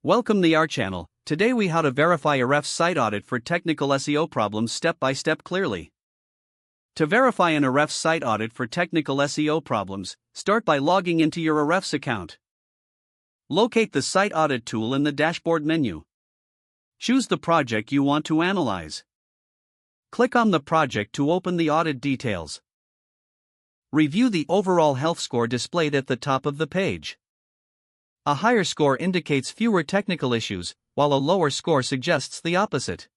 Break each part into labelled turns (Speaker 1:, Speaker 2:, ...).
Speaker 1: Welcome to our channel. Today we how to verify Ahrefs Site Audit for technical SEO problems step by step clearly. To verify an Ahrefs Site Audit for technical SEO problems, start by logging into your Ahrefs account. Locate the Site Audit tool in the dashboard menu. Choose the project you want to analyze. Click on the project to open the audit details. Review the overall health score displayed at the top of the page. A higher score indicates fewer technical issues, while a lower score suggests the opposite.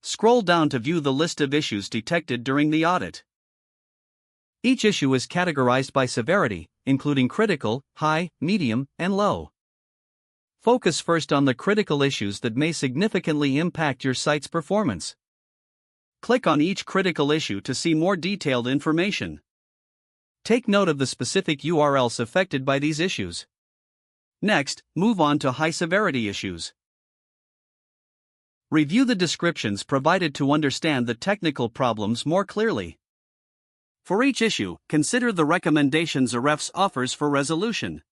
Speaker 1: Scroll down to view the list of issues detected during the audit. Each issue is categorized by severity, including critical, high, medium, and low. Focus first on the critical issues that may significantly impact your site's performance. Click on each critical issue to see more detailed information. Take note of the specific URLs affected by these issues. Next, move on to high-severity issues. Review the descriptions provided to understand the technical problems more clearly. For each issue, consider the recommendations Ahrefs offers for resolution.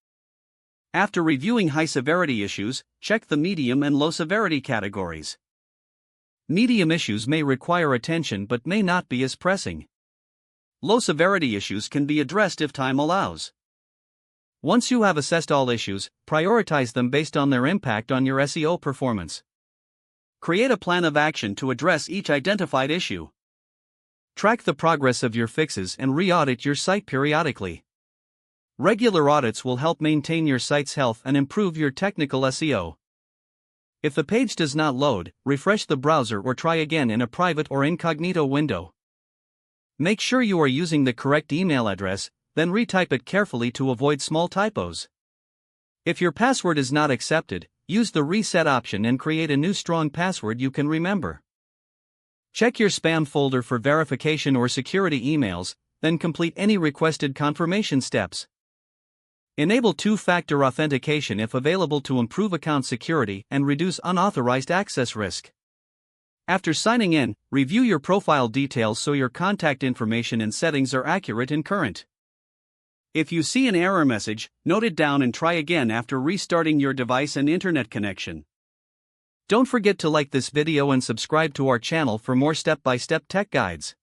Speaker 1: After reviewing high-severity issues, check the medium and low-severity categories. Medium issues may require attention but may not be as pressing. Low-severity issues can be addressed if time allows. Once you have assessed all issues, prioritize them based on their impact on your SEO performance. Create a plan of action to address each identified issue. Track the progress of your fixes and re-audit your site periodically. Regular audits will help maintain your site's health and improve your technical SEO. If the page does not load, refresh the browser or try again in a private or incognito window. Make sure you are using the correct email address, then retype it carefully to avoid small typos. If your password is not accepted, use the reset option and create a new strong password you can remember. Check your spam folder for verification or security emails, then complete any requested confirmation steps. Enable two-factor authentication if available to improve account security and reduce unauthorized access risk. After signing in, review your profile details so your contact information and settings are accurate and current. If you see an error message, note it down and try again after restarting your device and internet connection. Don't forget to like this video and subscribe to our channel for more step-by-step tech guides.